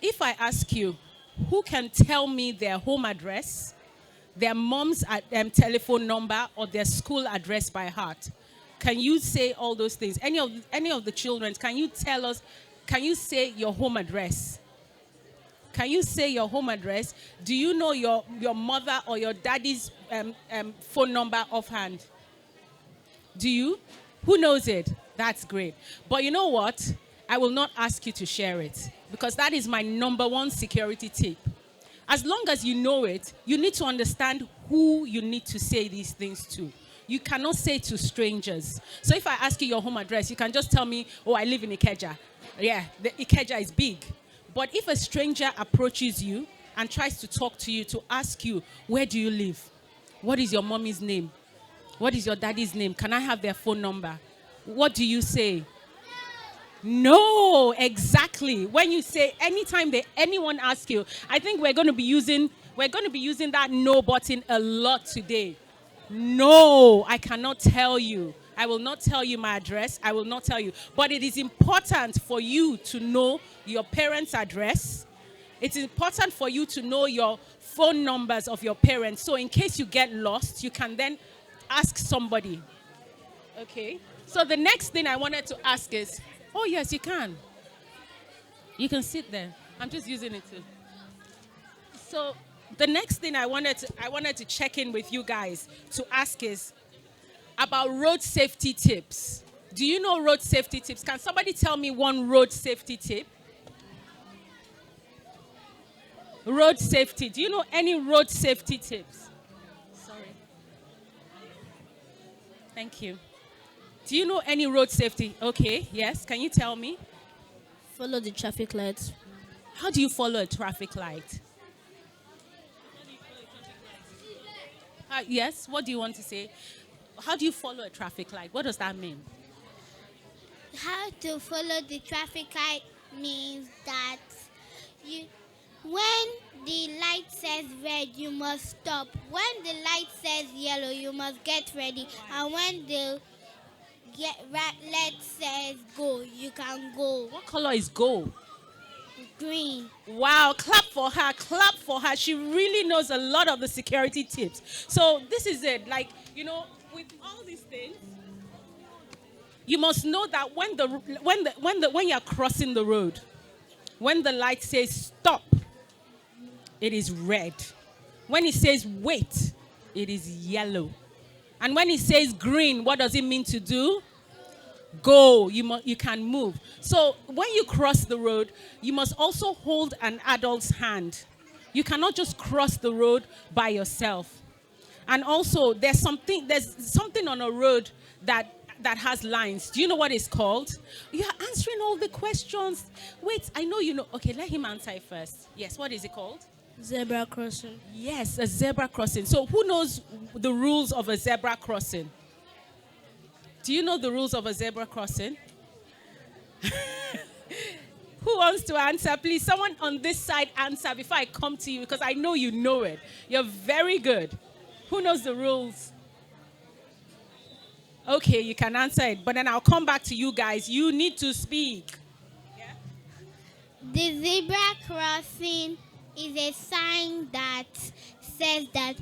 If I ask you, who can tell me their home address, their mom's telephone number, or their school address by heart? Can you say all those things? Any of the children, can you tell us, can you say your home address? Can you say your home address? Do you know your mother or your daddy's phone number offhand? Do you? Who knows it? That's great. But you know what? I will not ask you to share it because that is my number one security tip. As long as you know it, you need to understand who you need to say these things to. You cannot say to strangers. So if I ask you your home address, you can just tell me, oh, I live in Ikeja. Yeah, the Ikeja is big. But if a stranger approaches you and tries to talk to you, to ask you, where do you live? What is your mommy's name? What is your daddy's name? Can I have their phone number? What do you say? No, exactly. When you say, anytime anyone asks you, I think we're going to be using that no button a lot today. No, I cannot tell you. I will not tell you my address. I will not tell you. But it is important for you to know your parents' address. It's important for you to know your phone numbers of your parents. So in case you get lost, you can then ask somebody. Okay? So the next thing I wanted to ask is, oh yes, you can. You can sit there. I'm just using it too. So the next thing I wanted to check in with you guys to ask is about road safety tips. Do you know road safety tips? Can somebody tell me one road safety tip? Road safety. Do you know any road safety tips? Sorry. Thank you. Do you know any road safety? Okay, yes. Can you tell me? Follow the traffic lights. How do you follow a traffic light? Yes, what do you want to say? How do you follow a traffic light? What does that mean? How to follow the traffic light means that when the light says red, you must stop. When the light says yellow, you must get ready. And when the red says go, you can go. What color is go? Green. Wow, clap for her, clap for her. She really knows a lot of the security tips. So this is it. Like, you know, with all these things, you must know that when you're crossing the road, when the light says stop, it is red. When it says wait, it is yellow. And when it says green, what does it mean to do? Go. You can move. So when you cross the road, you must also hold an adult's hand. You cannot just cross the road by yourself. And also, there's something on a road that has lines. Do you know what it's called? You're answering all the questions. Wait, I know you know. Okay, let him answer it first. Yes, what is it called? Zebra crossing. Yes, a zebra crossing. So who knows the rules of a zebra crossing? Do you know the rules of a zebra crossing? Who wants to answer? Please, someone on this side answer before I come to you because I know you know it. You're very good. Who knows the rules? Okay, you can answer it, but then I'll come back to you guys. You need to speak. Yeah? The zebra crossing is a sign that says that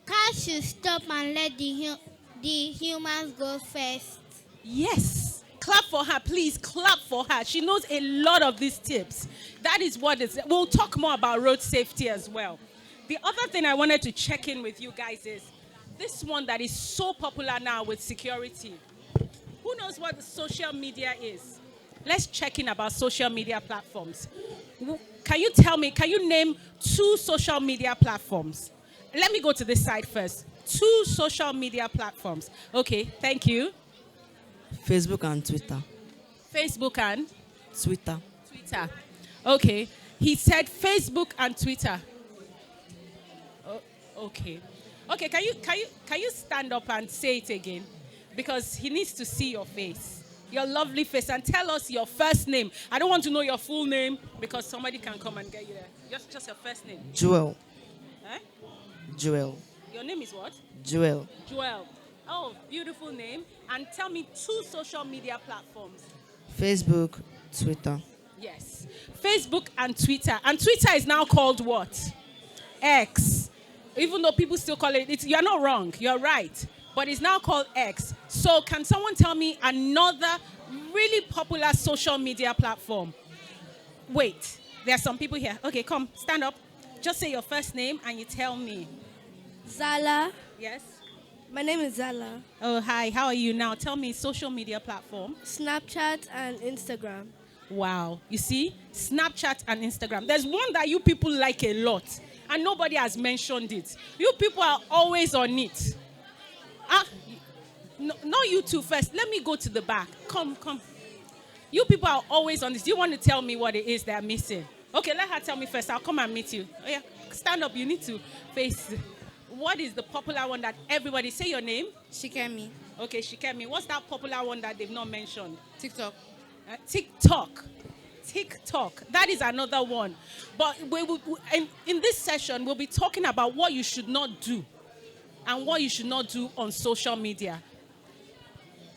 cars should stop and let the humans go first. Yes. Clap for her, please. Clap for her. She knows a lot of these tips. That is what it is. We'll talk more about road safety as well. The other thing I wanted to check in with you guys is this one that is so popular now with security. Who knows what social media is? Let's check in about social media platforms. Can you tell me, can you name 2 social media platforms? Let me go to this side first. 2 social media platforms. Okay, thank you. Facebook and Twitter. Facebook and? Twitter. Twitter. Okay. He said Facebook and Twitter. Oh, okay. Okay, can you stand up and say it again? Because he needs to see your face. Your lovely face, and tell us your first name. I don't want to know your full name because somebody can come and get you there. Just your first name. Joel. Eh? Joel. Your name is what? Joel. Joel. Oh, beautiful name. And tell me 2 social media platforms. Facebook, Twitter. Yes. Facebook and Twitter. And Twitter is now called what? X. Even though people still call it, you're not wrong. You're right. But it's now called X. So can someone tell me another really popular social media platform? Wait. There are some people here. Okay, come. Stand up. Just say your first name and you tell me. Zala. Yes? My name is Zala. Oh, hi. How are you now? Tell me social media platform. Snapchat and Instagram. Wow. You see? Snapchat and Instagram. There's one that you people like a lot, and nobody has mentioned it. You people are always on it. No, not you two first. Let me go to the back. Come. You people are always on this. Do you want to tell me what it is they're missing? Okay, let her tell me first. I'll come and meet you. Oh, yeah. Stand up. You need to face. What is the popular one that everybody... Say your name. Shikemi. Okay, Shikemi. What's that popular one that they've not mentioned? TikTok. TikTok. That is another one. But in this session, we'll be talking about what you should not do and what you should not do on social media.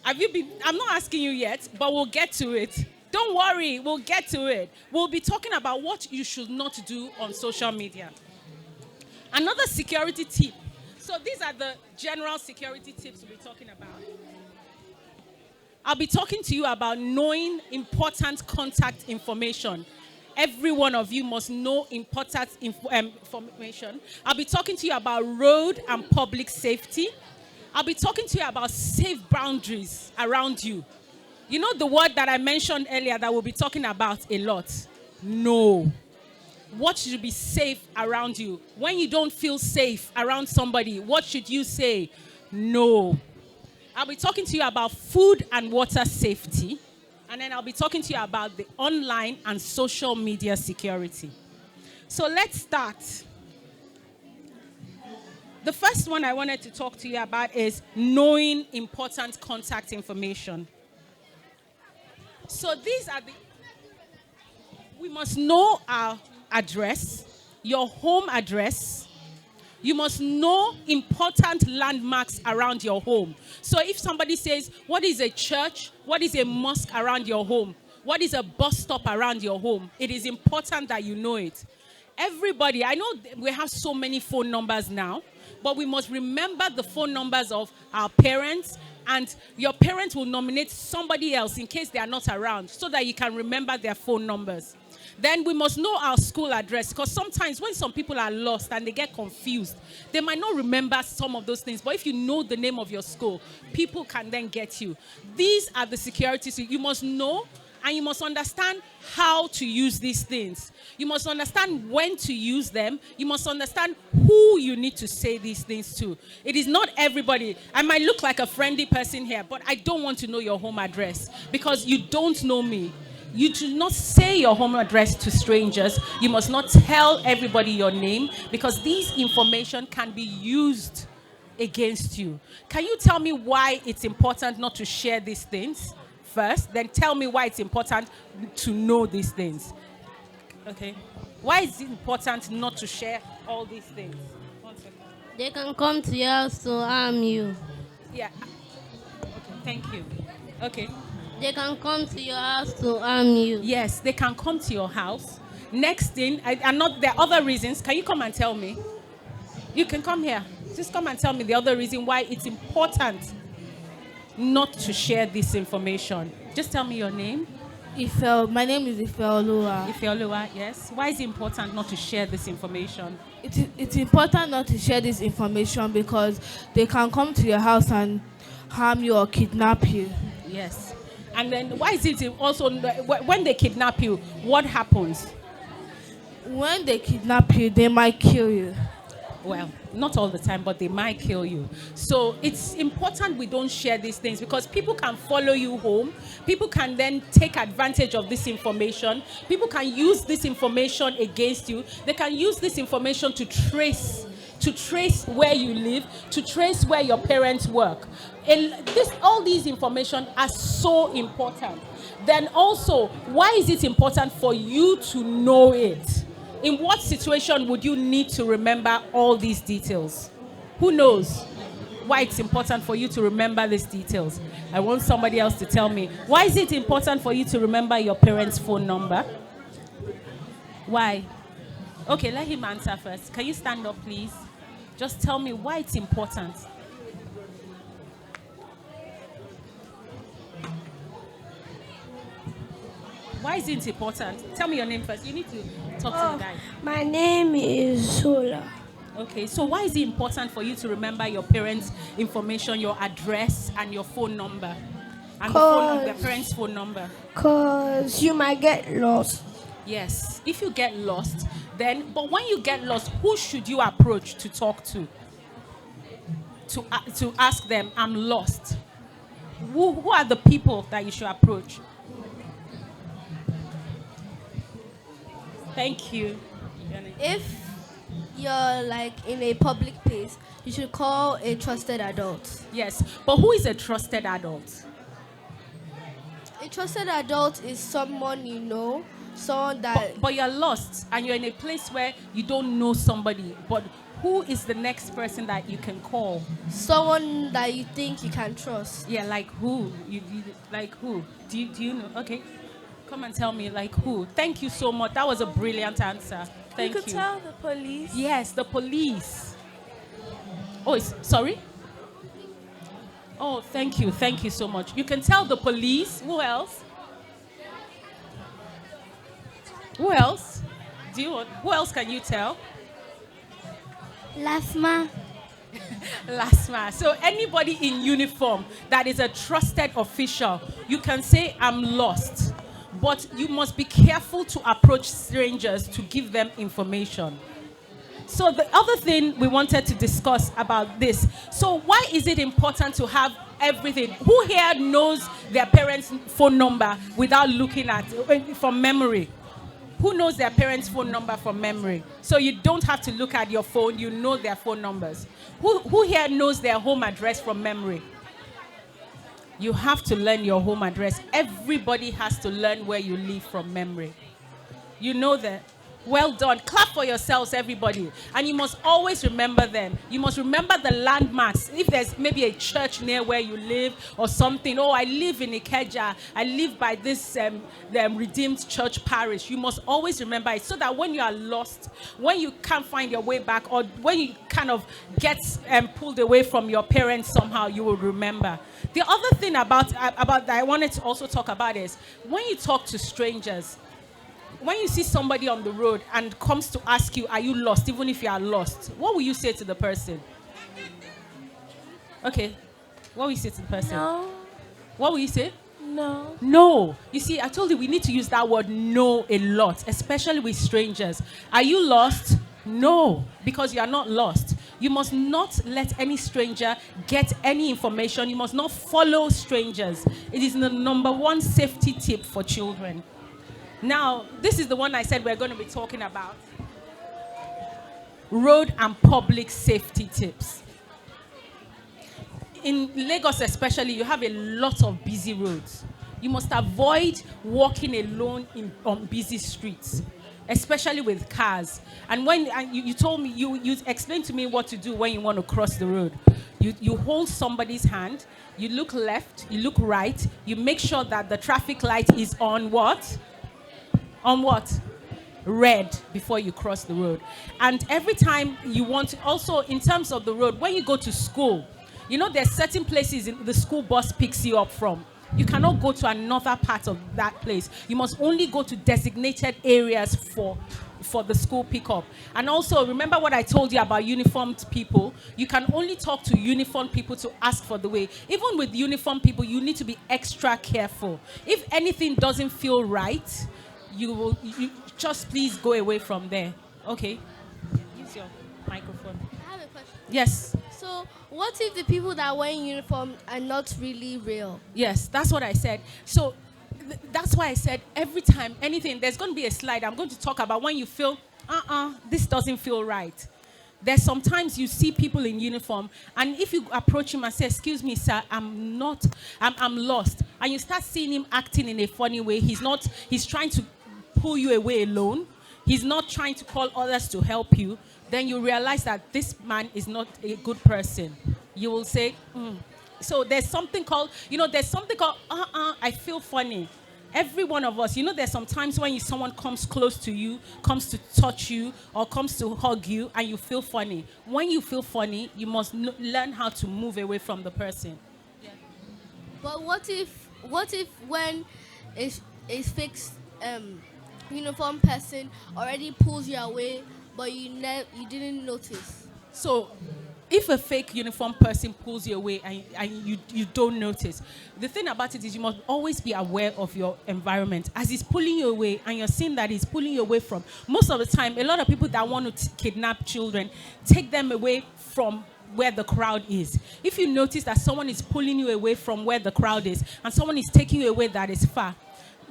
I'm not asking you yet, but we'll get to it. Don't worry, we'll get to it. We'll be talking about what you should not do on social media. Another security tip. So these are the general security tips we'll be talking about. I'll be talking to you about knowing important contact information. Every one of you must know important information. I'll be talking to you about road and public safety. I'll be talking to you about safe boundaries around you. You know the word that I mentioned earlier that we'll be talking about a lot? No. What should be safe around you? When you don't feel safe around somebody, what should you say? No. I'll be talking to you about food and water safety. And then I'll be talking to you about the online and social media security. So let's start. The first one I wanted to talk to you about is knowing important contact information. So these are we must know our address, your home address. You must know important landmarks around your home. So if somebody says, what is a church? What is a mosque around your home? What is a bus stop around your home? It is important that you know it. Everybody, I know we have so many phone numbers now, but we must remember the phone numbers of our parents, and your parents will nominate somebody else in case they are not around so that you can remember their phone numbers. Then we must know our school address, because sometimes when some people are lost and they get confused, they might not remember some of those things. But if you know the name of your school, people can then get you. These are the securities you must know, and you must understand how to use these things. You must understand when to use them. You must understand who you need to say these things to. It is not everybody. I might look like a friendly person here, but I don't want to know your home address because you don't know me. You should not say your home address to strangers. You must not tell everybody your name, because these information can be used against you. Can you tell me why it's important not to share these things first? Then tell me why it's important to know these things. Okay. Why is it important not to share all these things? 1 second. They can come to your house to harm you. Yeah. Okay, thank you. Okay. They can come to your house to harm you. Yes, they can come to your house. Next thing, and not there are other reasons. Can you come and tell me? You can come here. Just come and tell me the other reason why it's important not to share this information. Just tell me your name. My name is Ifeoluwa. Ifeoluwa, yes. Why is it important not to share this information? It's important not to share this information because they can come to your house and harm you or kidnap you. Yes. And then why is it also, when they kidnap you, what happens? When they kidnap you, they might kill you. Well, not all the time, but they might kill you. So it's important we don't share these things, because people can follow you home. People can then take advantage of this information. People can use this information against you. They can use this information to trace where you live, to trace where your parents work. All these information are so important. Then also, why is it important for you to know it? In what situation would you need to remember all these details? Who knows? why it's important for you to remember these details. I want somebody else to tell me, why is it important for you to remember your parents' phone number? Why? Okay, let him answer first. Can you stand up, please? Just tell me why it's important. Why is it important? Tell me your name first. You need to talk to the guy. My name is Sola. Okay, so why is it important for you to remember your parents' information, your address, and your phone number? And the parents' phone number? Because you might get lost. Yes, if you get lost, then, but when you get lost, who should you approach to talk to? To ask them, I'm lost. Who are the people that you should approach? Thank you. If you're like in a public place, you should call a trusted adult. Yes, but who is a trusted adult? A trusted adult is someone you know, someone that... But you're lost and you're in a place where you don't know somebody. But who is the next person that you can call? Someone that you think you can trust. Yeah, like who? Like who? Do you know? Okay. Come and tell me, like who? Thank you so much. That was a brilliant answer. Thank you. You could tell the police. Yes, the police. Oh, sorry? Oh, thank you. Thank you so much. You can tell the police. Who else? Who else? Who else can you tell? Lasma. Lasma. So anybody in uniform that is a trusted official, you can say, I'm lost. But you must be careful to approach strangers to give them information. So the other thing we wanted to discuss about this, so why is it important to have everything? Who here knows their parents' phone number without looking at it from memory? Who knows their parents' phone number from memory? So you don't have to look at your phone, you know their phone numbers. Who here knows their home address from memory? You have to learn your home address. Everybody has to learn where you live from memory. You know that. Well done. Clap for yourselves, everybody. And you must always remember them. You must remember the landmarks. If there's maybe a church near where you live or something. Oh, I live in Ikeja. I live by this the Redeemed Church Parish. You must always remember it so that when you are lost, when you can't find your way back, or when you kind of get pulled away from your parents somehow, you will remember. The other thing about that I wanted to also talk about is when you talk to strangers, when you see somebody on the road and comes to ask you, are you lost, even if you are lost, what will you say to the person? Okay. What will you say to the person? No. What will you say? No. No. You see, I told you we need to use that word no a lot, especially with strangers. Are you lost? No, because you are not lost. You must not let any stranger get any information. You must not follow strangers. It is the number one safety tip for children. Now, this is the one I said we're going to be talking about. Road and public safety tips. In Lagos especially, you have a lot of busy roads. You must avoid walking alone on busy streets, especially with cars. And when you told me, you explained to me what to do when you want to cross the road. You hold somebody's hand, you look left, you look right, you make sure that the traffic light is on what? On what? Red before you cross the road. And every time you want to, also in terms of the road, when you go to school, you know there's certain places the school bus picks you up from. You cannot go to another part of that place. You must only go to designated areas for the school pickup. And also, remember what I told you about uniformed people? You can only talk to uniformed people to ask for the way. Even with uniformed people, you need to be extra careful. If anything doesn't feel right, you just please go away from there. Okay? Use your microphone. I have a question. Yes. So, what if the people that wear uniform are not really real? Yes, that's what I said. So that's why I said every time anything, there's going to be a slide I'm going to talk about when you feel, this doesn't feel right. There's sometimes you see people in uniform, and if you approach him and say, excuse me, sir, I'm lost. And you start seeing him acting in a funny way. He's trying to pull you away alone. He's not trying to call others to help you. Then you realize that this man is not a good person. You will say, So there's something called, I feel funny. Every one of us, there's some times when someone comes close to you, comes to touch you, or comes to hug you, and you feel funny. When you feel funny, you must learn how to move away from the person. But what if when a fixed uniform person already pulls you away, but you didn't notice? So, if a fake uniform person pulls you away and you don't notice, the thing about it is you must always be aware of your environment. As he's pulling you away and you're seeing that he's pulling you away from, most of the time, a lot of people that want to kidnap children, take them away from where the crowd is. If you notice that someone is pulling you away from where the crowd is and someone is taking you away that is far,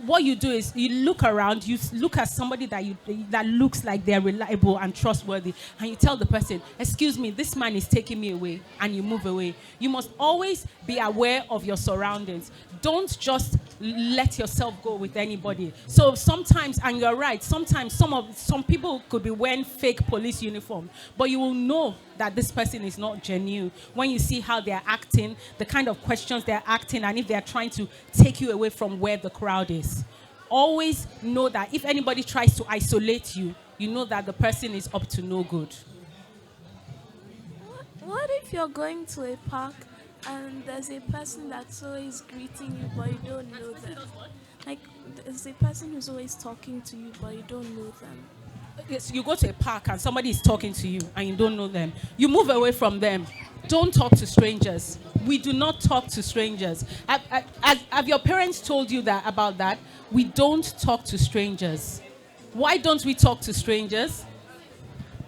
what you do is you look around, you look at somebody that looks like they're reliable and trustworthy, and you tell the person, excuse me, this man is taking me away, and you move away. You must always be aware of your surroundings. Don't just let yourself go with anybody. So sometimes, and you're right, sometimes some people could be wearing fake police uniform, but you will know that this person is not genuine when you see how they're acting, the kind of questions they're asking, and if they're trying to take you away from where the crowd is. Always know that if anybody tries to isolate you, you know that the person is up to no good. What if you're going to a park and there's a person that's always greeting you but you don't know them? Like, there's a person who's always talking to you but you don't know them. Yes, you go to a park and somebody is talking to you and you don't know them. You move away from them. Don't talk to strangers. We do not talk to strangers. Have your parents told you about that? We don't talk to strangers. Why don't we talk to strangers?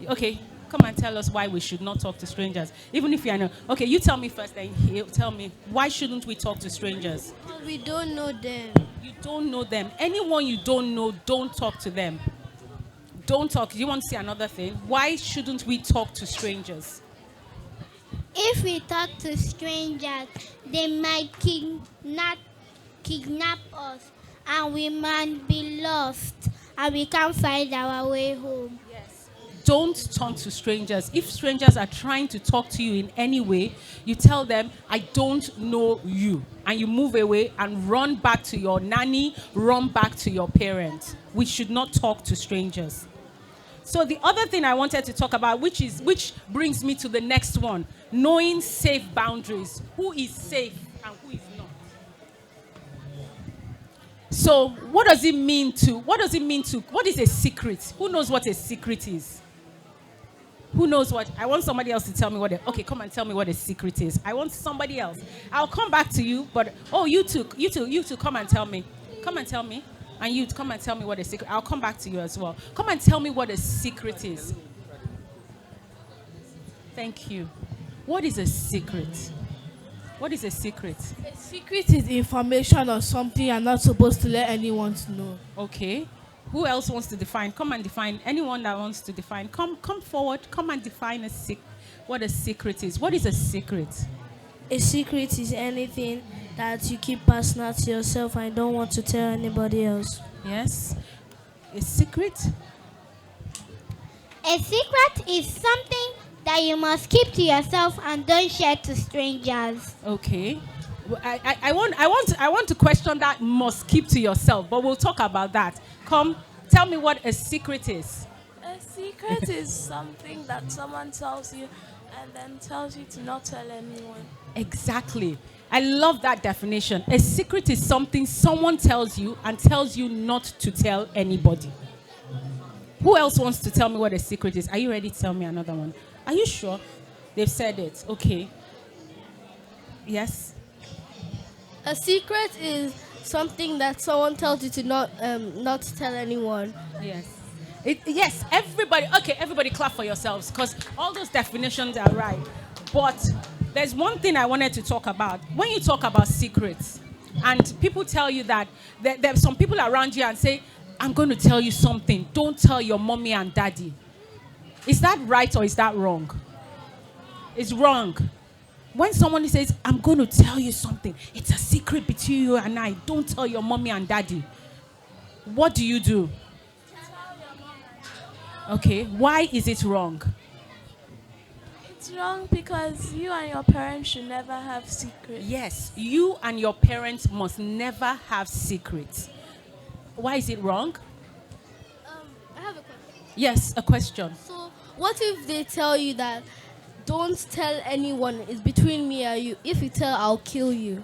Okay, come and tell us why we should not talk to strangers. Even if you are not. Okay, you tell me first, then you tell me. Why shouldn't we talk to strangers? Because we don't know them. You don't know them. Anyone you don't know, don't talk to them. Don't talk. You want to see another thing? Why shouldn't we talk to strangers? If we talk to strangers, they might kidnap us, and we might be lost, and we can't find our way home. Yes. Don't talk to strangers. If strangers are trying to talk to you in any way, you tell them, I don't know you. And you move away and run back to your nanny, run back to your parents. We should not talk to strangers. So the other thing I wanted to talk about, which brings me to the next one, knowing safe boundaries. Who is safe and who is not? So what is a secret? Who knows what a secret is? Who knows what? I want somebody else to tell me okay, come and tell me what a secret is. I want somebody else. I'll come back to you, but you two, come and tell me. Come and tell me. And you come and tell me what a secret. I'll come back to you as well. Come and tell me what a secret is. Thank you. What is a secret? What is a secret? A secret is information or something you're not supposed to let anyone know. Okay. Who else wants to define? Come and define. Anyone that wants to define, come forward. Come and define what a secret is. What is a secret? A secret is anything that you keep personal to yourself and don't want to tell anybody else. Yes. A secret? A secret is something that you must keep to yourself and don't share to strangers. Okay. I want to question that must keep to yourself, but we'll talk about that. Come, tell me what a secret is. A secret is something that someone tells you and then tells you to not tell anyone. Exactly. I love that definition. A secret is something someone tells you and tells you not to tell anybody. Who else wants to tell me what a secret is? Are you ready to tell me another one? Are you sure? They've said it. Okay. Yes? A secret is something that someone tells you to not tell anyone. Yes. Yes, everybody. Okay, everybody clap for yourselves because all those definitions are right. But there's one thing I wanted to talk about. When you talk about secrets, and people tell you that there's some people around you and say, I'm going to tell you something. Don't tell your mommy and daddy. Is that right or is that wrong? It's wrong. When someone says, I'm going to tell you something, it's a secret between you and I. Don't tell your mommy and daddy. What do you do? Tell your mom and Okay, why is it wrong? it's It's wrong because you and your parents should never have secrets. Yes, you and your parents must never have secrets. Why is it wrong? I have a question. Yes, a question. So, what if they tell you that don't tell anyone, it's between me and you. If you tell, I'll kill you.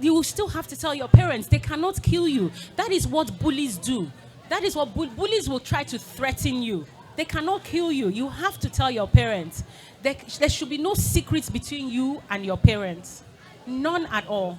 You will still have to tell your parents. They cannot kill you. That is what bullies do. That is what bullies will try to threaten you. They cannot kill you. You have to tell your parents. There should be no secrets between you and your parents. None at all.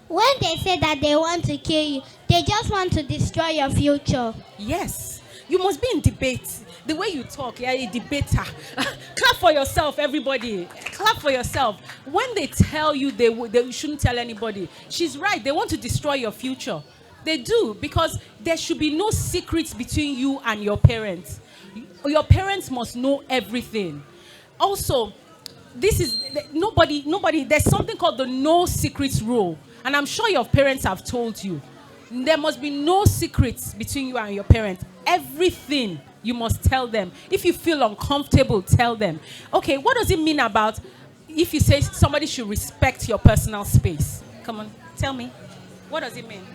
When they say that they want to kill you, they just want to destroy your future. Yes. You must be in debate. The way you talk, you're a debater. Clap for yourself, everybody. Clap for yourself. When they tell you they shouldn't tell anybody, she's right. They want to destroy your future. They do, because there should be no secrets between you and your parents. Your parents must know everything. Also, nobody, there's something called the no secrets rule. And I'm sure your parents have told you. There must be no secrets between you and your parents. Everything you must tell them. If you feel uncomfortable, tell them. Okay, what does it mean about if you say somebody should respect your personal space? Come on, tell me. What does it mean?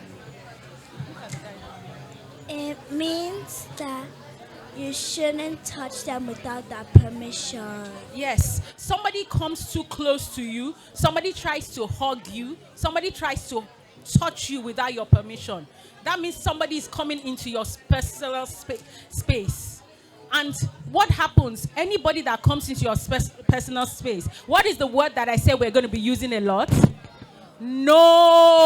It means that you shouldn't touch them without their permission. Yes. Somebody comes too close to you. Somebody tries to hug you. Somebody tries to touch you without your permission. That means somebody is coming into your personal space. And what happens? Anybody that comes into your personal space, what is the word that I say we're going to be using a lot? No.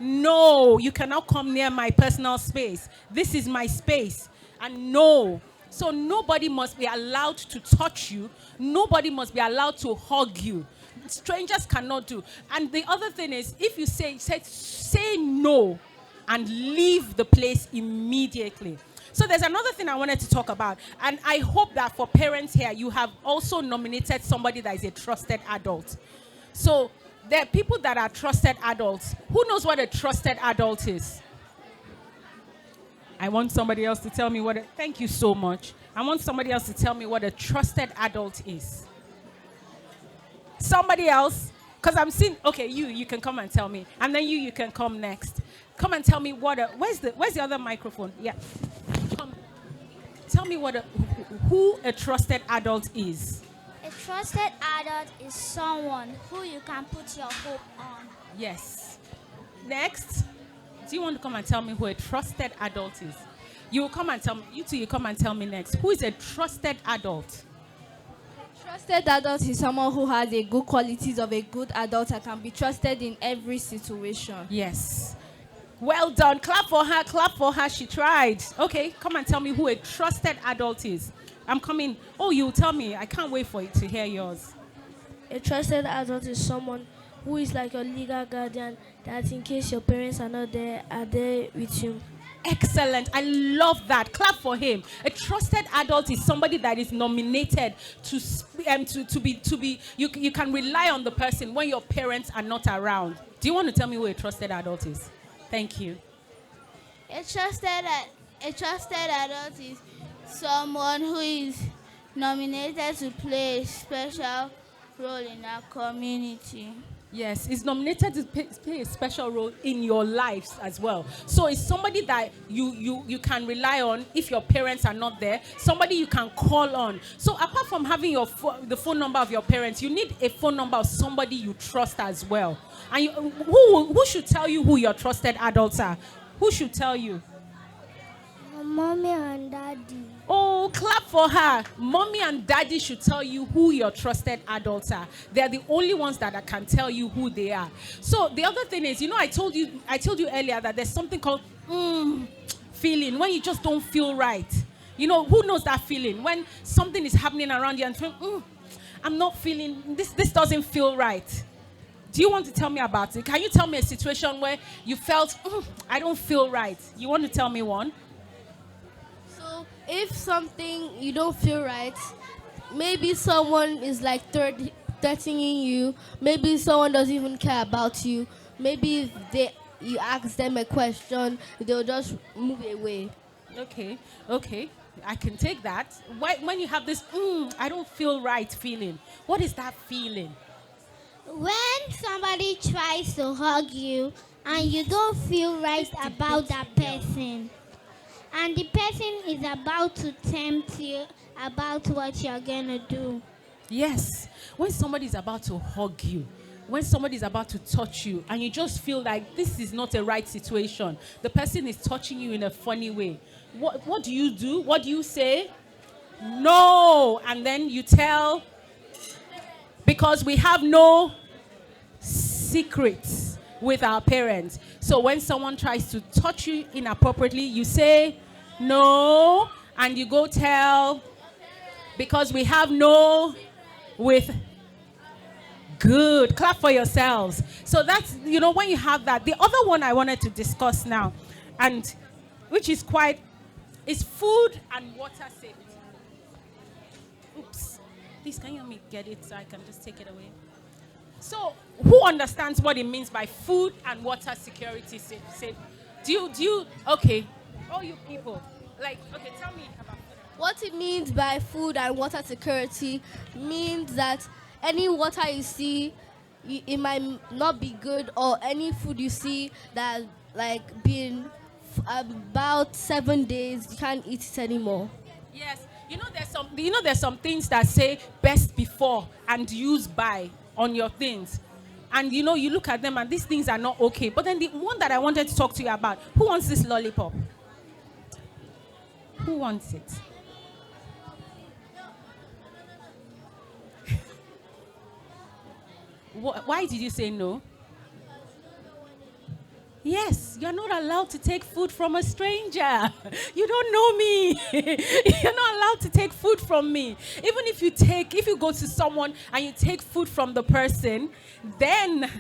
No, you cannot come near my personal space. This is my space. And no. So nobody must be allowed to touch you. Nobody must be allowed to hug you. Strangers cannot do. And the other thing is, if you say no and leave the place immediately. So there's another thing I wanted to talk about. And I hope that for parents here, you have also nominated somebody that is a trusted adult. So there are people that are trusted adults. Who knows what a trusted adult is? I want somebody else to tell me what thank you so much. I want somebody else to tell me what a trusted adult is. Somebody else? Because I'm seeing, okay, you can come and tell me. And then you can come next. Come and tell me where's the other microphone? Yeah. Come. Tell me who a trusted adult is. A trusted adult is someone who you can put your hope on. Yes. Next. Do you want to come and tell me who a trusted adult is? You will come and tell me. You two, you come and tell me next. Who is a trusted adult? Trusted adult is someone who has the good qualities of a good adult and can be trusted in every situation. Yes. Well done. Clap for her. Clap for her. She tried. Okay, come and tell me who a trusted adult is. I'm coming. Oh, you tell me. I can't wait for you to hear yours. A trusted adult is someone who is like your legal guardian, that in case your parents are not there, are there with you. Excellent. I love that. Clap for him. A trusted adult is somebody that is nominated to be you can rely on the person when your parents are not around. Do you want to tell me who a trusted adult is? Thank you. A trusted adult is someone who is nominated to play a special role in our community. Yes, it's nominated to play a special role in your lives as well. So it's somebody that you can rely on if your parents are not there. Somebody you can call on. So apart from having the phone number of your parents, you need a phone number of somebody you trust as well. And who should tell you who your trusted adults are? Who should tell you? Mommy and daddy. Oh, clap for her. Mommy and daddy should tell you who your trusted adults are. They're the only ones that can tell you who they are. So the other thing is, I told you earlier that there's something called feeling, when you just don't feel right. Who knows that feeling? When something is happening around you and you feel, I'm not feeling, this doesn't feel right. Do you want to tell me about it? Can you tell me a situation where you felt, I don't feel right? You want to tell me one? If something you don't feel right, maybe someone is like threatening you, maybe someone doesn't even care about you, maybe you ask them a question, they'll just move away. Okay. I can take that. When you have this, I don't feel right feeling. What is that feeling? When somebody tries to hug you and you don't feel right about that person, and the person is about to tempt you about what you're gonna do. Yes. When somebody is about to hug you, when somebody is about to touch you, and you just feel like this is not a right situation, the person is touching you in a funny way. What do you do? What do you say? No. And then you tell, because we have no secrets with our parents. So when someone tries to touch you inappropriately, you say no, and you go tell, because we have no with good. Clap for yourselves. So that's, when you have that. The other one I wanted to discuss now, and which is food and water safety. Oops. Please, can you help me get it so I can just take it away? So, who understands what it means by food and water security safe? Do you, okay. All you people, okay, tell me about food. What it means by food and water security means that any water you see, it might not be good, or any food you see that been about 7 days, you can't eat it anymore. Yes, there's some things that say best before and use by on your things. And you look at them and these things are not okay. But then the one that I wanted to talk to you about, who wants this lollipop? Who wants it? Why did you say no? Yes, you're not allowed to take food from a stranger. You don't know me. You're not allowed to take food from me. Even if you go to someone and you take food from the person, then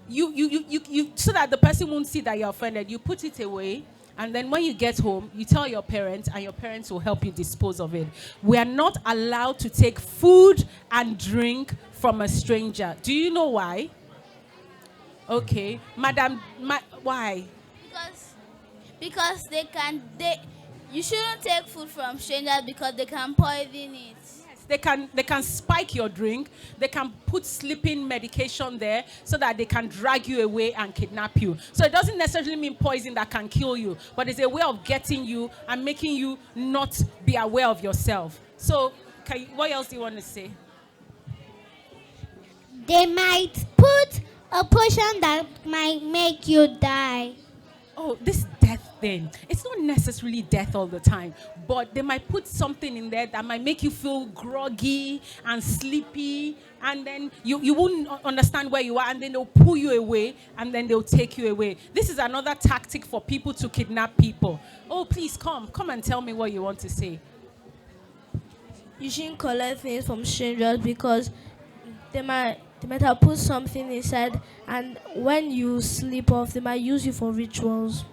you so that the person won't see that you're offended, you put it away. And then when you get home, you tell your parents, and your parents will help you dispose of it. We are not allowed to take food and drink from a stranger. Do you know why? Okay, madam, why? Because you shouldn't take food from strangers because they can poison it. Yes, they can spike your drink. They can put sleeping medication there so that they can drag you away and kidnap you. So it doesn't necessarily mean poison that can kill you, but it's a way of getting you and making you not be aware of yourself. So, what else do you want to say? They might put a potion that might make you die. Oh, this death thing. It's not necessarily death all the time, but they might put something in there that might make you feel groggy and sleepy, and then you won't understand where you are, and then they'll pull you away, and then they'll take you away. This is another tactic for people to kidnap people. Oh, please come and tell me what you want to say. You shouldn't collect things from strangers because they might have put something inside, and when you sleep off, they might use you for rituals.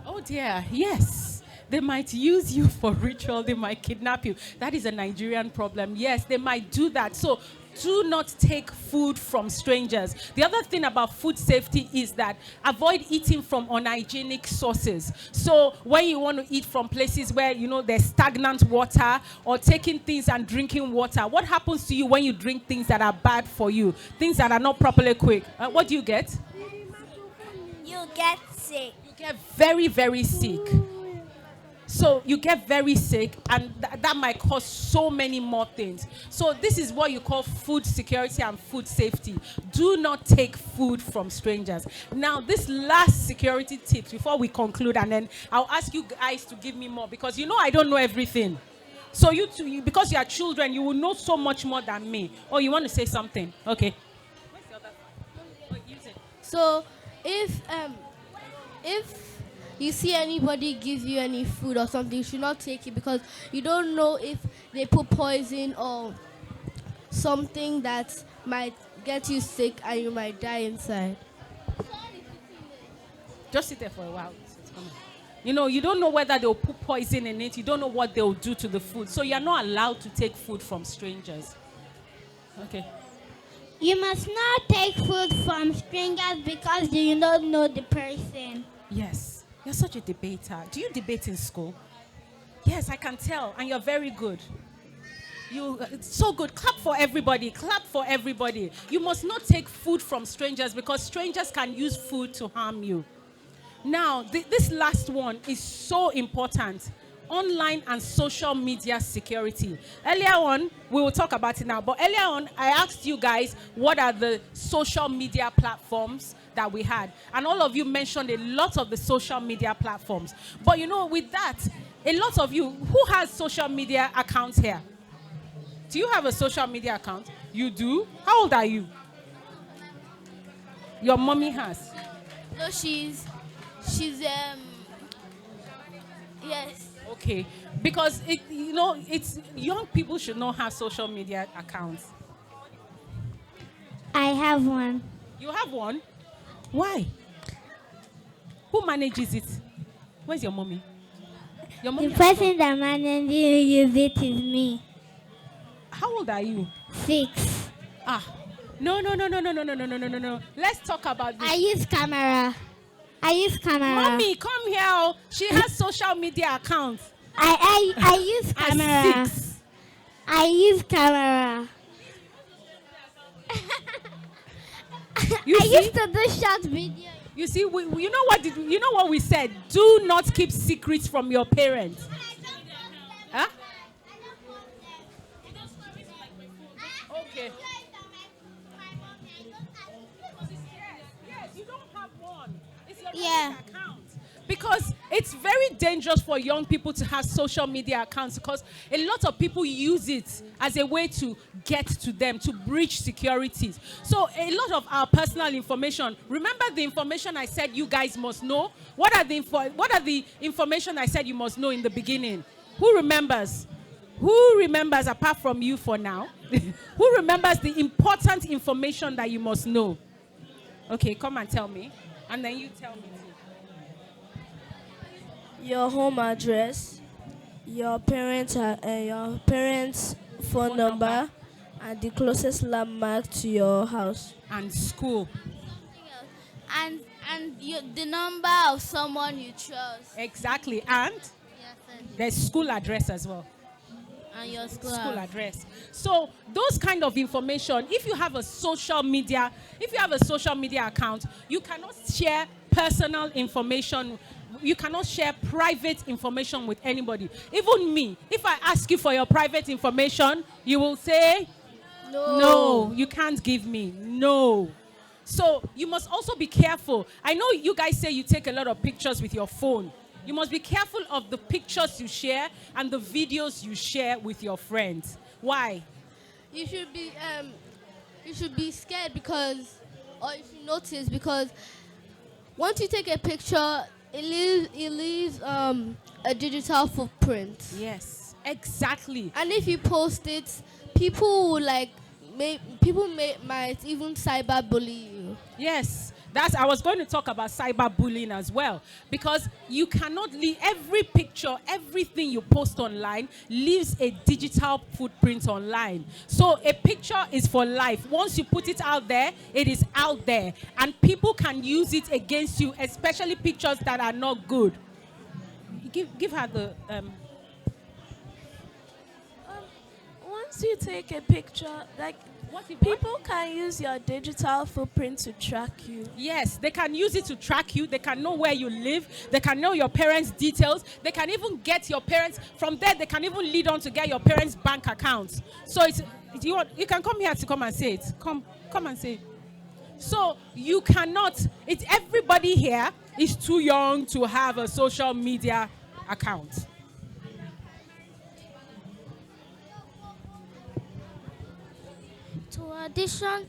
Oh dear, yes. They might use you for ritual. They might kidnap you. That is a Nigerian problem. Yes, they might do that. So do not take food from strangers. The other thing about food safety is that avoid eating from unhygienic sources. So when you want to eat from places where, there's stagnant water, or taking things and drinking water, what happens to you when you drink things that are bad for you, things that are not properly cooked? What do you get? You get sick. You get very, very sick. So you get very sick, and that might cause so many more things. So this is what you call food security and food safety. Do not take food from strangers. Now, this last security tip before we conclude, and then I'll ask you guys to give me more, because I don't know everything. So you two, because you are children, you will know so much more than me. Oh, you want to say something? Okay. Where's the other one? Oh, use it. So if you see anybody give you any food or something, you should not take it, because you don't know if they put poison or something that might get you sick and you might die inside. Just sit there for a while. It's coming. You don't know whether they'll put poison in it. You don't know what they'll do to the food. So you're not allowed to take food from strangers. Okay. You must not take food from strangers because you don't know the person. Yes. You're such a debater. Do you debate in school? Yes, I can tell. And you're very good. It's so good. Clap for everybody. Clap for everybody. You must not take food from strangers because strangers can use food to harm you. Now, this last one is so important. Online and social media security. Earlier on, we will talk about it now, but earlier on, I asked you guys what are the social media platforms that we had. And all of you mentioned a lot of the social media platforms. But you know, with that, a lot of you, who has social media accounts here? Do you have a social media account? You do? How old are you? Your mommy has. No, she's yes. Okay, because it's young people should not have social media accounts. I have one. You have one? Why? Who manages it? Where's your mommy? Your mommy. The person that manages use it is me. How old are you? 6. No. Let's talk about this. I use camera. Mommy, come here. Oh. She has social media accounts. I use camera. At 6. I use camera. You I see? used to do short video. You see, you know what we said? Do not keep secrets from your parents. Huh? Okay. Yes, you don't have one. It's your Yeah. account. Because it's very dangerous for young people to have social media accounts because a lot of people use it as a way to get to them, to breach securities. So a lot of our personal information, remember the information I said you guys must know? What are the information I said you must know in the beginning? Who remembers? Who remembers apart from you for now? Who remembers the important information that you must know? Okay, come and tell me. And then you tell me too. Your home address, your parents' phone number, and the closest landmark to your house. And school. And the number of someone you trust. Exactly. And there's school address as well. And your school Address. So those kind of information, if you have a social media account, you cannot share personal information. You cannot share private information with anybody. Even me, if I ask you for your private information, you will say, no, you can't give me. No. So you must also be careful. I know you guys say you take a lot of pictures with your phone. You must be careful of the pictures you share and the videos you share with your friends. Why? You should be scared because, or you should notice because once you take a picture, it leaves a digital footprint. Yes, exactly. And if you post it, people will might even cyberbully you. Yes, I was going to talk about cyberbullying as well, because you cannot leave every picture, everything you post online leaves a digital footprint online. So a picture is for life. Once you put it out there, it is out there, and people can use it against you, especially pictures that are not good. Give her the Once you take a picture, people can use your digital footprint to track you. Yes, they can use it to track you. They can know where you live. They can know your parents' details. They can even get your parents. From there, they can even lead on to get your parents' bank accounts. So you can come here to come and say it. Come and say it. So you cannot. Everybody here is too young to have a social media account. To addition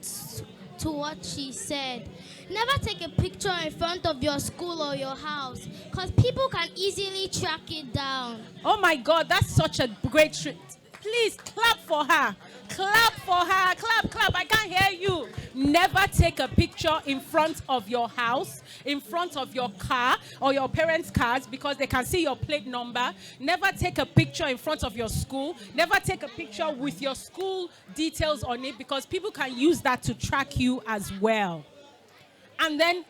to what she said, never take a picture in front of your school or your house because people can easily track it down. Oh my God, that's such a great trick. Please clap for her. Clap for her. Clap. I can't hear you. Never take a picture in front of your house, in front of your car or your parents' cars because they can see your plate number. Never take a picture in front of your school. Never take a picture with your school details on it because people can use that to track you as well. And then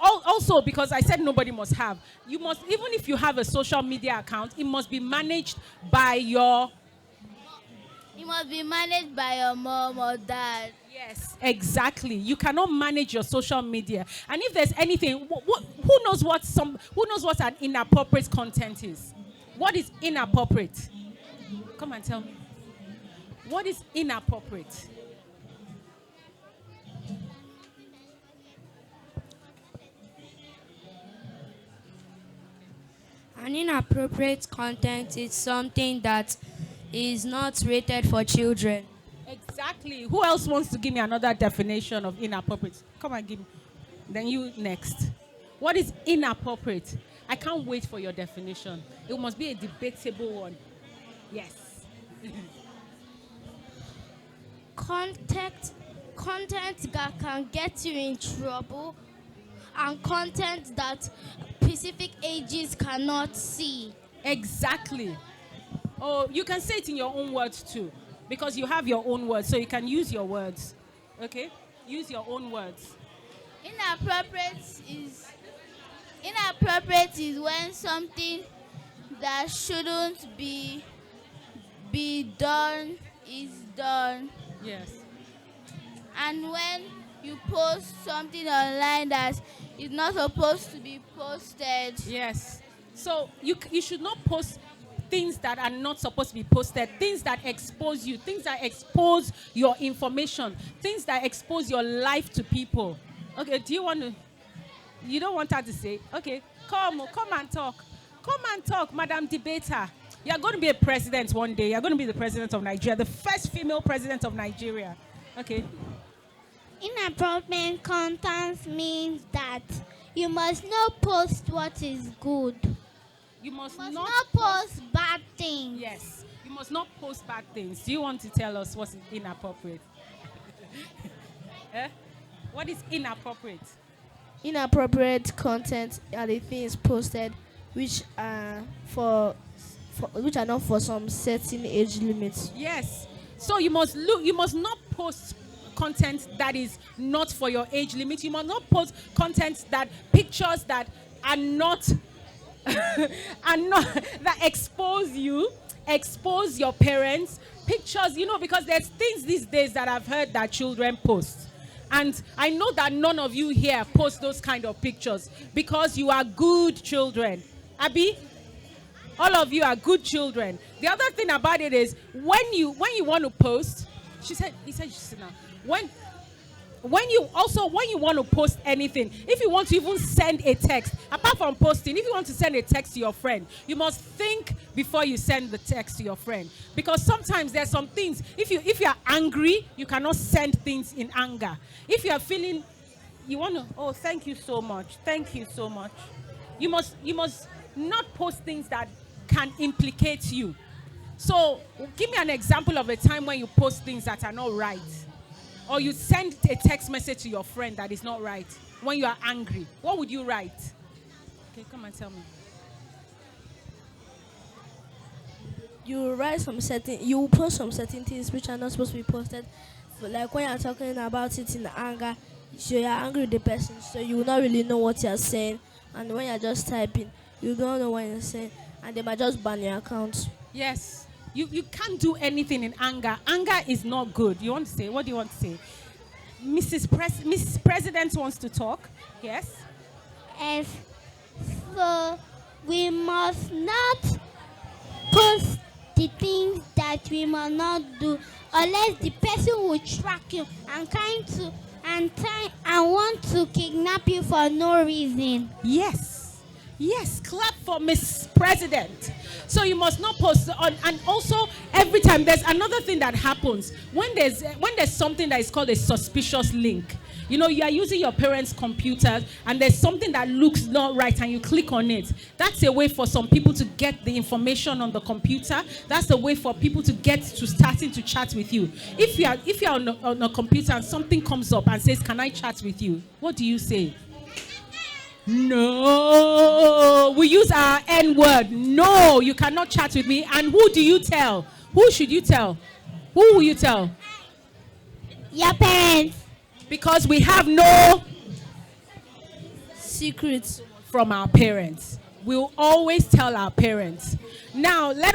Also, because I said nobody must have, you must, even if you have a social media account, it must be managed by your... It must be managed by your mom or dad. Yes, exactly. You cannot manage your social media. And if there's anything, who knows what an inappropriate content is? What is inappropriate? Come and tell me. What is inappropriate? An inappropriate content is something that is not rated for children. Exactly. Who else wants to give me another definition of inappropriate? Come and give me. Then you next. What is inappropriate? I can't wait for your definition. It must be a debatable one. Yes. Content that can get you in trouble, and content that specific ages cannot see. Exactly. Oh, you can say it in your own words too, because you have your own words, so you can use your words. Okay? Use your own words. Inappropriate is when something that shouldn't be done is done. Yes. And when you post something online that is not supposed to be posted. Yes. So you should not post things that are not supposed to be posted, things that expose you, things that expose your information, things that expose your life to people. Okay, do you want to? You don't want her to say? Okay, come and talk. Come and talk, Madam Debater. You're going to be a president one day. You're going to be the president of Nigeria, the first female president of Nigeria. Okay. Inappropriate content means that you must not post what is good. You must not not post bad things. Yes. You must not post bad things. Do you want to tell us what's inappropriate? What is inappropriate? Inappropriate content are the things posted which are which are not for some certain age limits. Yes. So you must not post content that is not for your age limit. You must not post content pictures that are not that expose your parents, pictures, because there's things these days that I've heard that children post. And I know that none of you here post those kind of pictures because you are good children. Abby, all of you are good children. The other thing about it is when you want to post, he said, when you want to post anything, if you want to even send a text, apart from posting, if you want to send a text to your friend, you must think before you send the text to your friend. Because sometimes there's some things, if you are angry, you cannot send things in anger. If you are feeling, thank you so much. Thank you so much. You must not post things that can implicate you. So give me an example of a time when you post things that are not right. Or you send a text message to your friend that is not right when you are angry. What would you write? Okay, come and tell me. You will post some certain things which are not supposed to be posted. Like when you're talking about it in anger, so you're angry with the person, so you will not really know what you're saying. And when you're just typing, you don't know what you're saying, and they might just ban your account. Yes. You can't do anything in anger. Anger is not good. You want to say? What do you want to say? Mrs. President wants to talk. Yes? So we must not post the things that we must not do unless the person will track you and want to kidnap you for no reason. Yes, clap for Miss President. So you must not post on, and also every time there's another thing that happens when there's something that is called a suspicious link. You are using your parents' computers and there's something that looks not right and you click on it. That's a way for some people to get the information on the computer. That's a way for people to get to starting to chat with you. If you're on a computer and something comes up and says, "Can I chat with you?" What do you say? No, we use our N word. No, you cannot chat with me. And who do you tell? Who should you tell? Who will you tell? Your parents. Because we have no secrets from our parents. We'll always tell our parents. Now, let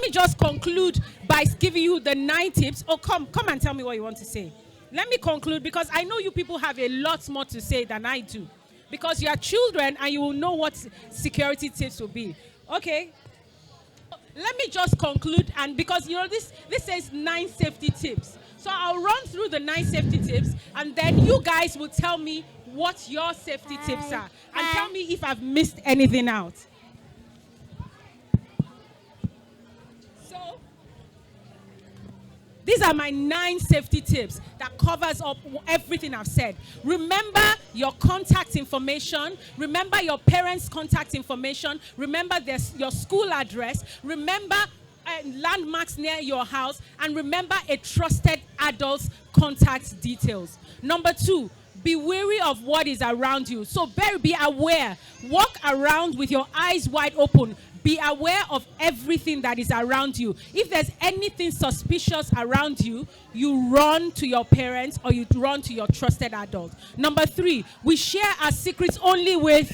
me just conclude by giving you the 9 tips. Oh, come and tell me what you want to say. Let me conclude, because I know you people have a lot more to say than I do. Because you are children and you will know what security tips will be. Okay? Let me just conclude, and because this says 9 safety tips. So I'll run through the 9 safety tips, and then you guys will tell me what your safety tips are. And tell me if I've missed anything out. So, these are my 9 safety tips that covers up everything I've said. Remember your contact information. Remember your parents' contact information. Remember your school address. Remember landmarks near your house. And remember a trusted adult's contact details. Number 2, be wary of what is around you. So be aware. Walk around with your eyes wide open. Be aware of everything that is around you. If there's anything suspicious around you, you run to your parents or you run to your trusted adult. Number 3, we share our secrets only with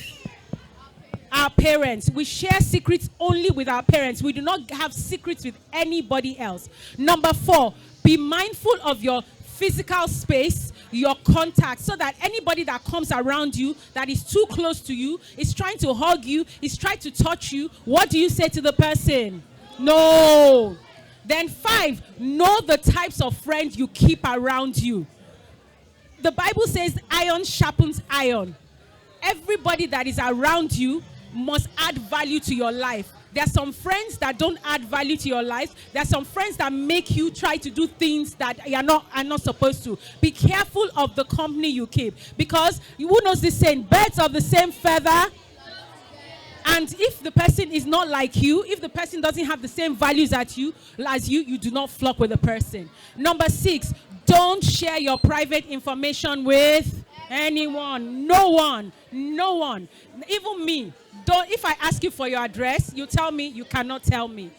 our parents. We share secrets only with our parents. We do not have secrets with anybody else. Number 4, be mindful of your physical space, your contact, so that anybody that comes around you that is too close to you, is trying to hug you, is trying to touch you, what do you say to the person? No. Then 5, know the types of friends you keep around you. The Bible says iron sharpens iron. Everybody that is around you must add value to your life. There are some friends that don't add value to your life. There are some friends that make you try to do things that are not supposed to. Be careful of the company you keep, because who knows this saying, birds of the same feather. And if the person is not like you, if the person doesn't have the same values as you, you do not flock with the person. Number 6, don't share your private information with anyone. No one. Even me. If I ask you for your address, you tell me, you cannot tell me.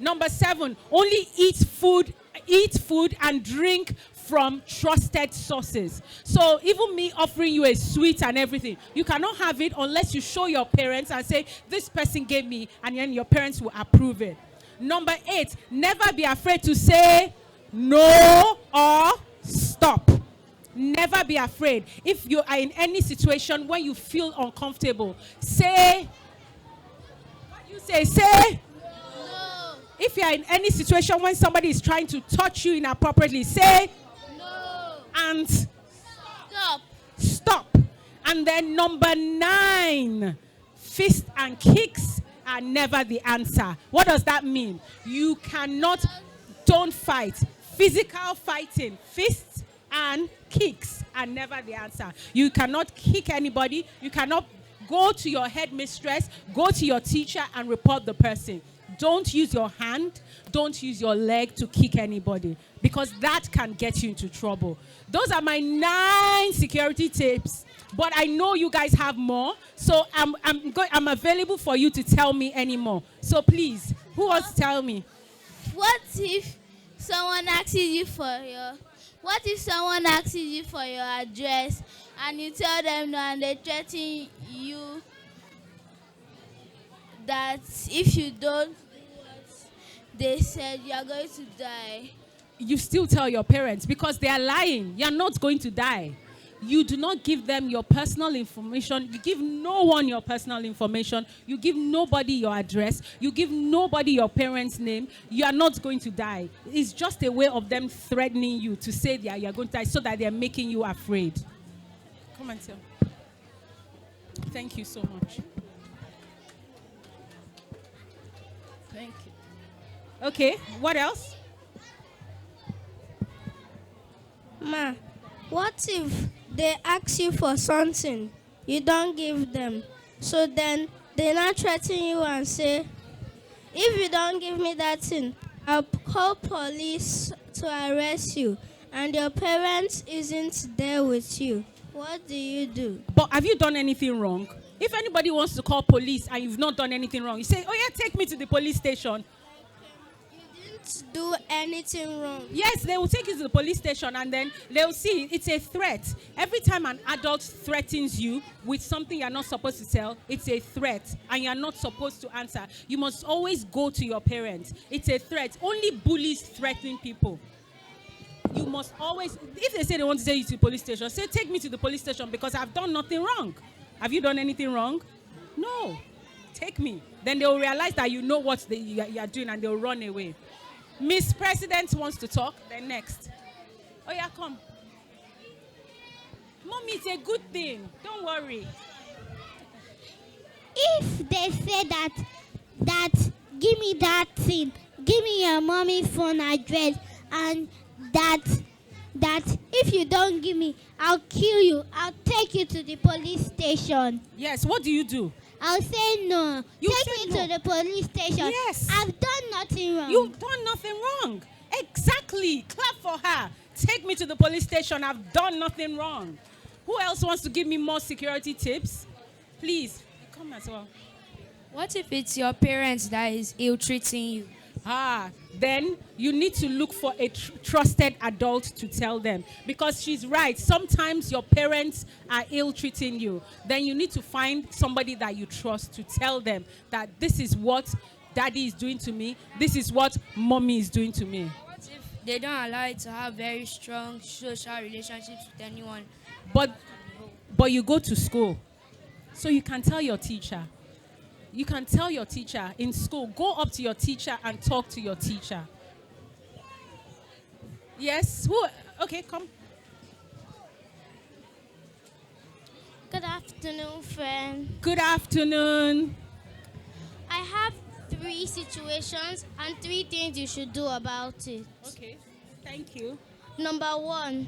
Number 7, only eat food and drink from trusted sources. So even me offering you a sweet and everything, you cannot have it unless you show your parents and say, this person gave me, and then your parents will approve it. Number 8, never be afraid to say no or stop. Never be afraid. If you are in any situation when you feel uncomfortable, say, what do you say? Say no. If you are in any situation when somebody is trying to touch you inappropriately, say no. And stop. And then number 9, fist and kicks are never the answer. What does that mean? You don't fight. Physical fighting, fists and kicks are never the answer. You cannot kick anybody. You cannot go to your headmistress, go to your teacher and report the person. Don't use your hand, don't use your leg to kick anybody, because that can get you into trouble. Those are my 9 security tips, but I know you guys have more, so I'm available for you to tell me any more. So please, who wants to tell me? What if someone asks you for your address and you tell them no and they threaten you that if you don't do what they said, you are going to die? You still tell your parents, because they are lying. You are not going to die. You do not give them your personal information. You give no one your personal information. You give nobody your address. You give nobody your parents' name. You are not going to die. It's just a way of them threatening you to say that you are going to die, so that they are making you afraid. Come and tell. Thank you so much. Thank you. Okay, what else? Ma, what if they ask you for something, you don't give them, so then they now threaten you and say, if you don't give me that thing, I'll call police to arrest you, and your parents isn't there with you? What do? But have you done anything wrong? If anybody wants to call police and you've not done anything wrong, you say, oh yeah, take me to the police station. You didn't do anything wrong. Yes, they will take you to the police station and then they'll see it's a threat. Every time an adult threatens you with something you're not supposed to tell, it's a threat and you're not supposed to answer. You must always go to your parents. It's a threat. Only bullies threaten people. You must always, if they say they want to take you to the police station, say, take me to the police station because I've done nothing wrong. Have you done anything wrong? No. Take me. Then they'll realize that you know what you are doing and they'll run away. Miss President wants to talk. Then next. Oh yeah, come. Mommy, it's a good thing. Don't worry. If they say that give me that thing, give me your mommy phone address, and that if you don't give me, I'll kill you. I'll take you to the police station. Yes, what do you do? I'll say no. You Take me say no. to the police station. Yes. I've done nothing wrong. You've done nothing wrong. Exactly. Clap for her. Take me to the police station. I've done nothing wrong. Who else wants to give me more security tips? Please, come as well. What if it's your parents that is ill-treating you? Then you need to look for a trusted adult to tell them. Because she's right. Sometimes your parents are ill-treating you. Then you need to find somebody that you trust to tell them that this is what daddy is doing to me. This is what mommy is doing to me. What if they don't allow you to have very strong social relationships with anyone? But you go to school. So you can tell your teacher. You can tell your teacher in school. Go up to your teacher and talk to your teacher. Yes? Who? Okay, come. Good afternoon, friend. Good afternoon. I have 3 situations and 3 things you should do about it. Okay, thank you. Number 1,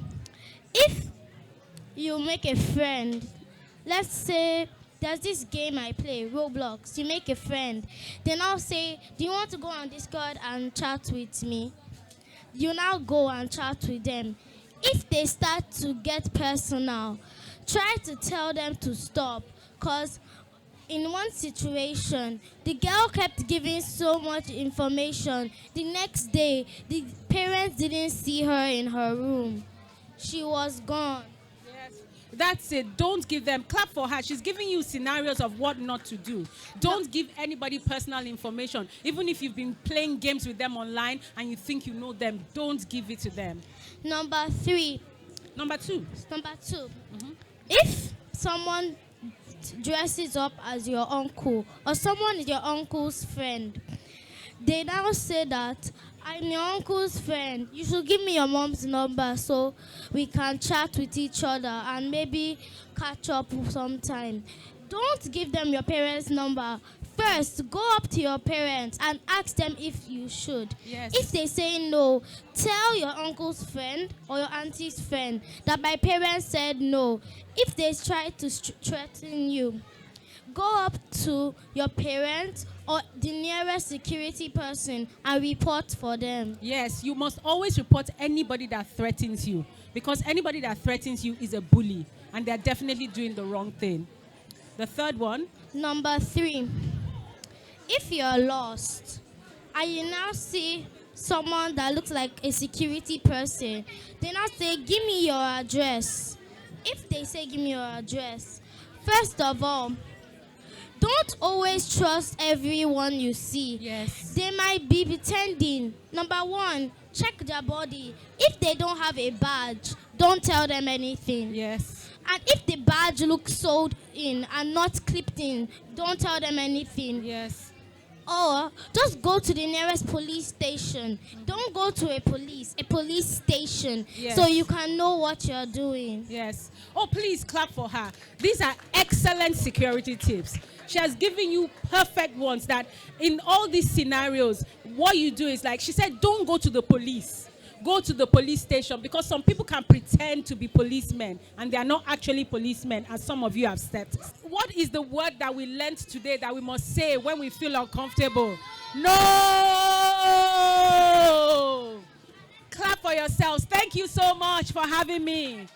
if you make a friend, let's say there's this game I play, Roblox. You make a friend. They now say, do you want to go on Discord and chat with me? You now go and chat with them. If they start to get personal, try to tell them to stop. Because in one situation, the girl kept giving so much information. The next day, the parents didn't see her in her room. She was gone. That's it. Don't give them. Clap for her. She's giving you scenarios of what not to do. Don't give anybody personal information. Even if you've been playing games with them online and you think you know them, don't give it to them. Number 2. If someone dresses up as your uncle or someone is your uncle's friend, they now say that I'm your uncle's friend. You should give me your mom's number so we can chat with each other and maybe catch up sometime. Don't give them your parents' number. First, go up to your parents and ask them if you should. Yes. If they say no, tell your uncle's friend or your auntie's friend that my parents said no. If they try to threaten you, go up to your parents or the nearest security person and report for them. Yes, you must always report anybody that threatens you. Because anybody that threatens you is a bully. And they're definitely doing the wrong thing. The third one. Number 3. If you're lost and you now see someone that looks like a security person, they now say, give me your address. If they say, give me your address, first of all, don't always trust everyone you see. Yes. They might be pretending. Number 1, check their body. If they don't have a badge, don't tell them anything. Yes. And if the badge looks sewed in and not clipped in, don't tell them anything. Yes. Or just go to the nearest police station. Don't go to a police station. Yes. So you can know what you're doing. Yes. Oh, please clap for her. These are excellent security tips. She has given you perfect ones that in all these scenarios, what you do is like she said, don't go to the police. Go to the police station because some people can pretend to be policemen and they are not actually policemen, as some of you have said. What is the word that we learned today that we must say when we feel uncomfortable? No! Clap for yourselves. Thank you so much for having me.